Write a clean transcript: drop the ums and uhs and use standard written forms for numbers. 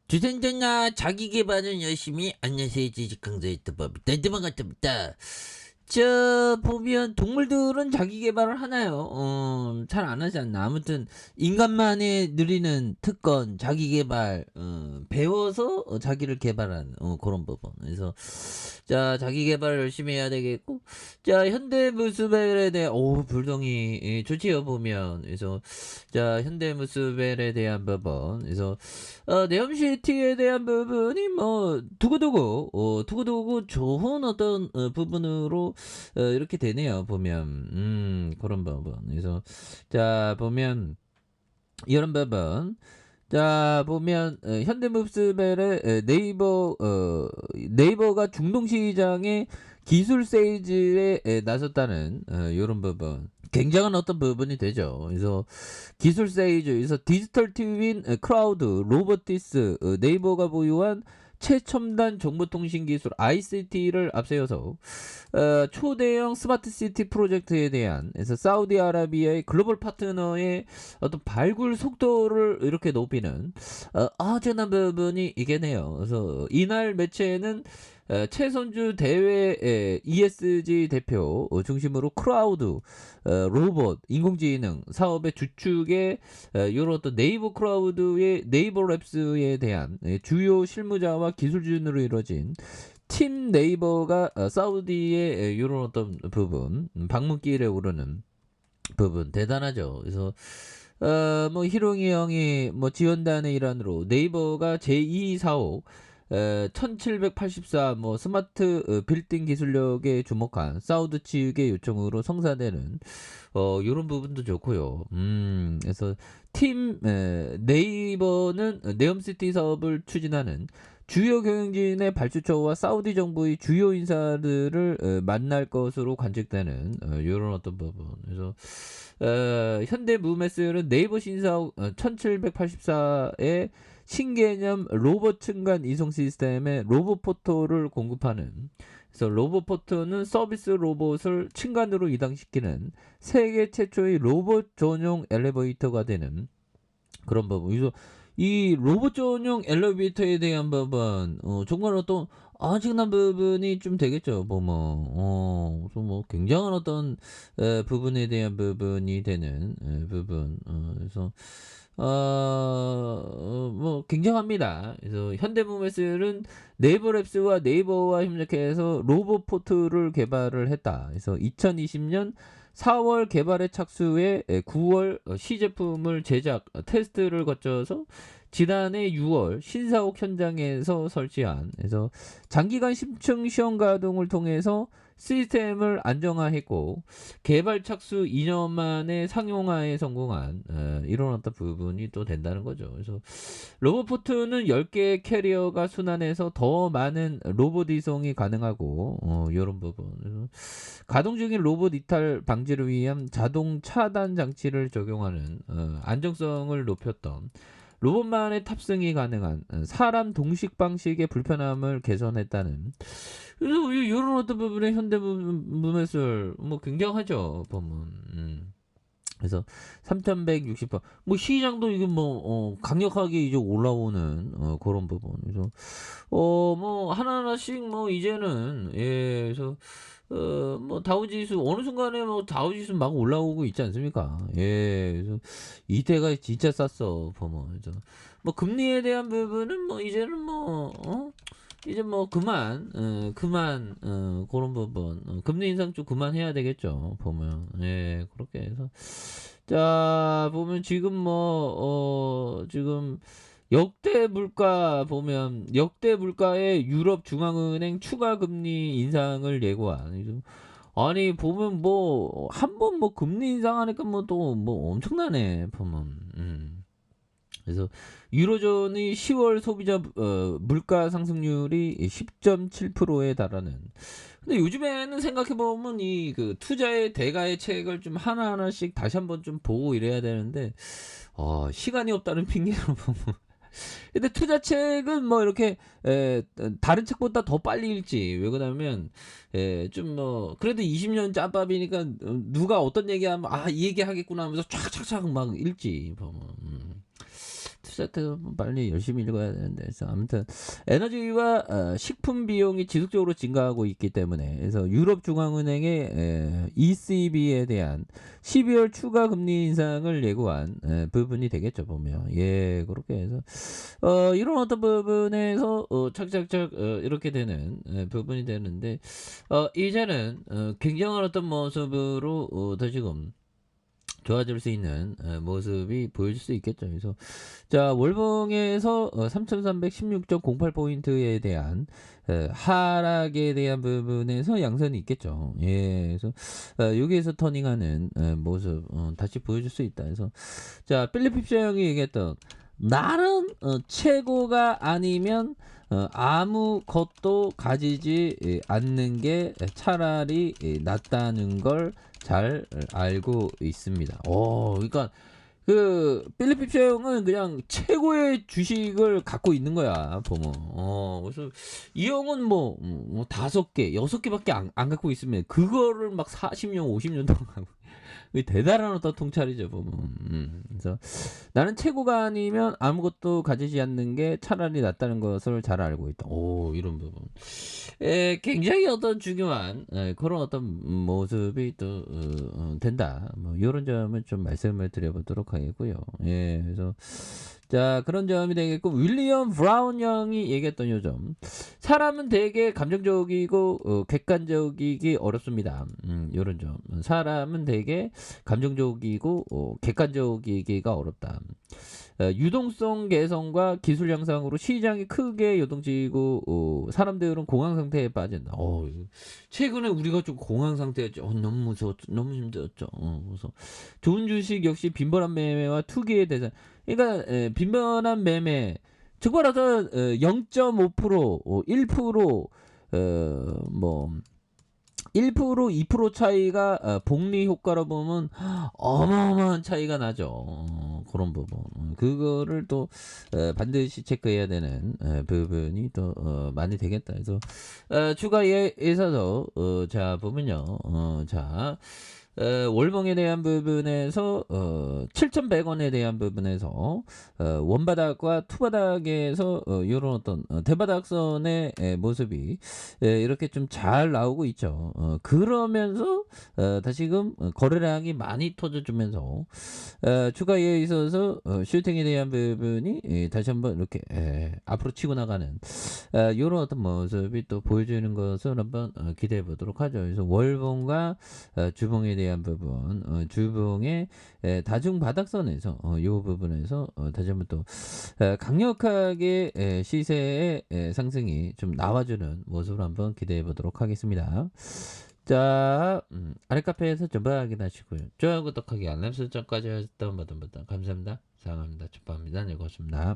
주생전나 자기 개발은 열심히 안녕하세요 지식강사 유튜버입니다. 반갑습니다. 저 보면 동물들은 자기 개발을 하나요? 잘 안 하지 않나. 아무튼 인간만의 누리는 특권, 자기 개발, 배워서 자기를 개발하는 그런 부분. 그래서 자 자기 개발을 열심히 해야 되겠고, 자 현대 무스벨에 대한 불덩이 좋지요 보면. 그래서 자 현대 무스벨에 대한 부분. 그래서 네옴시티에 대한 부분이 뭐 두고두고 좋은 어떤 부분으로 이렇게 되네요 보면. 그런 부분. 그래서 자 보면 이런 부분. 자 보면 현대무브스벨의 네이버가 중동시장에 기술 세일즈에 나섰다는 이런 부분, 굉장한 어떤 부분이 되죠. 그래서 기술 세이즈, 그래서 디지털 트윈, 크라우드, 로보티스, 네이버가 보유한 최첨단 정보통신 기술 ICT를 앞세워서 초대형 스마트 시티 프로젝트에 대한, 그래서 사우디아라비아의 글로벌 파트너의 어떤 발굴 속도를 이렇게 높이는 아주난 부분이 이게네요. 그래서 이날 매체는 최선주 대회 ESG 대표 중심으로 크라우드, 로봇, 인공지능 사업의 주축에 이런 어떤 네이버 크라우드의 네이버 랩스에 대한 주요 실무자와 기술진으로 이루어진 팀 네이버가 사우디의 이런 어떤 부분, 방문길에 오르는 부분 대단하죠. 그래서 뭐 희롱이 형이 뭐 지원단의 일환으로 네이버가 제2사옥 1784 뭐 스마트 빌딩 기술력에 주목한 사우드 측의 요청으로 성사되는 요런 부분도 좋고요. 그래서 팀 네이버는 네옴시티 사업을 추진하는 주요 경영진의 발주처와 사우디 정부의 주요 인사들을 만날 것으로 관측되는 요런 어떤 부분. 그래서 현대 무메스는 네이버 신사옥 1784의 신개념 로봇 층간 이송 시스템의 로봇 포토를 공급하는, 그래서 로봇 포토는 서비스 로봇을 층간으로 이동시키는 세계 최초의 로봇 전용 엘리베이터가 되는 그런 부분. 그래서 이 로봇 전용 엘리베이터에 대한 부분, 정말 어떤 아직난 부분이 좀 되겠죠. 보면 뭐 굉장한 어떤 부분에 대한 부분이 되는 부분. 그래서 뭐 굉장합니다. 그래서 현대무메슬은 네이버랩스와 네이버와 협력해서 로봇 포트를 개발을 했다. 그래서 2020년 4월 개발에 착수해 9월 시제품을 제작 테스트를 거쳐서 지난해 6월 신사옥 현장에서 설치한, 그래서 장기간 심층 시험 가동을 통해서 시스템을 안정화했고 개발 착수 2년 만에 상용화에 성공한 이런 어떤 부분이 또 된다는 거죠. 그래서 로봇포트는 10개의 캐리어가 순환해서 더 많은 로봇 이송이 가능하고 이런 부분. 그래서 가동 중인 로봇 이탈 방지를 위한 자동 차단 장치를 적용하는 안정성을 높였던, 로봇만의 탑승이 가능한 사람 동식 방식의 불편함을 개선했다는, 그래서 이런 어떤 부분에 현대무메슬 뭐 굉장하죠 보면. 그래서 3,160번 뭐 시장도 이게 뭐 강력하게 이제 올라오는 그런 부분. 그래서 뭐 하나하나씩 뭐 이제는, 그래서 뭐 다우지수 어느 순간에 뭐 다우지수 막 올라오고 있지 않습니까? 그래서 이때가 진짜 쌌어 보면. 그래서 뭐 금리에 대한 부분은 뭐 이제는 뭐 이제 뭐 그만 그런 부분, 금리 인상 좀 그만해야 되겠죠 보면. 그렇게 해서 자 보면 지금 뭐 지금 역대 물가 보면, 역대 물가의 유럽 중앙은행 추가 금리 인상을 예고한. 아니 보면 뭐 한 번 뭐 금리 인상하니까 뭐 또 뭐 엄청나네 보면. 그래서 유로존의 10월 소비자 물가 상승률이 10.7%에 달하는. 근데 요즘에는 생각해 보면 이 그 투자의 대가의 책을 좀 하나하나씩 다시 한번 좀 보고 이래야 되는데 시간이 없다는 핑계로 보면. 근데 투자책은 뭐 이렇게 다른 책보다 더 빨리 읽지. 왜 그러냐면 좀 뭐 그래도 20년 짬밥이니까 누가 어떤 얘기하면 이 얘기 하겠구나 하면서 촥촥촥 막 읽지 보면. 세트 빨리 열심히 읽어야 되는데. 그래서 아무튼 에너지와 식품 비용이 지속적으로 증가하고 있기 때문에 그래서 유럽 중앙은행의 ECB에 대한 12월 추가 금리 인상을 예고한 부분이 되겠죠 보면. 예, 그렇게 해서 이런 어떤 부분에서 착착착 이렇게 되는 부분이 되는데 이제는 굉장한 어떤 모습으로 다시금 좋아질 수 있는 모습이 보여질 수 있겠죠. 그래서 자 월봉에서 3316.08포인트에 대한 하락에 대한 부분에서 양선이 있겠죠. 예, 그래서 여기에서 터닝하는 모습 다시 보여줄 수 있다. 그래서 자 필리핍 셔형이 얘기했던 나는 최고가 아니면 아무것도 가지지 않는 게 차라리 낫다는 걸 잘 알고 있습니다. 그러니까 그 필리핍 셔형은 그냥 최고의 주식을 갖고 있는 거야 보면. 그래서 이 형은 뭐 5개, 6개밖에 안 갖고 있으면 그거를 막 40년, 50년 동안 갖고 대단한 어떤 통찰이죠 보면. 그래서 나는 최고가 아니면 아무것도 가지지 않는 게 차라리 낫다는 것을 잘 알고 있다. 이런 부분. 굉장히 어떤 중요한 그런 어떤 모습이 또 된다. 뭐 이런 점을 좀 말씀을 드려보도록 하겠고요. 예, 그래서 자 그런 점이 되겠고 윌리엄 브라운 형이 얘기했던 요점. 사람은 되게 감정적이고 객관적이기 어렵습니다. 이런 점. 사람은 되게 감정적이고 객관적이기가 어렵다. 유동성 개선과 기술 향상으로 시장이 크게 요동치고 사람들은 공황 상태에 빠진다. 최근에 우리가 좀 공황 상태였죠. 너무 무서웠죠. 너무 힘들었죠. 그래서 좋은 주식 역시 빈번한 매매와 투기의 대상. 그러니까 빈번한 매매 즉 말해서 0.5% 1% 뭐 1% 2% 차이가 복리 효과로 보면 어마어마한 차이가 나죠. 그런 부분. 그거를 또 반드시 체크해야 되는 부분이 또 많이 되겠다. 그래서 추가에 있어서 자 보면요. 자 월봉에 대한 부분에서 7,100원에 대한 부분에서 원바닥과 투바닥에서 이런 어떤 대바닥선의 모습이 이렇게 좀 잘 나오고 있죠. 그러면서 다시금 거래량이 많이 터져주면서 추가에 있어서 슈팅에 대한 부분이 다시 한번 이렇게 앞으로 치고 나가는 이런 어떤 모습이 또 보여주는 것을 한번 기대해 보도록 하죠. 그래서 월봉과 주봉에 대한 부분, 주봉의 다중 바닥선에서 이 부분에서 다시 한번 또 강력하게 시세의 상승이 좀 나와주는 모습을 한번 기대해 보도록 하겠습니다. 자, 아래 카페에서 전부 확인하시고요. 좋아요, 구독하기, 알람 설정까지 하셨던 분들 감사합니다. 사랑합니다. 축복합니다. 네, 고맙습니다.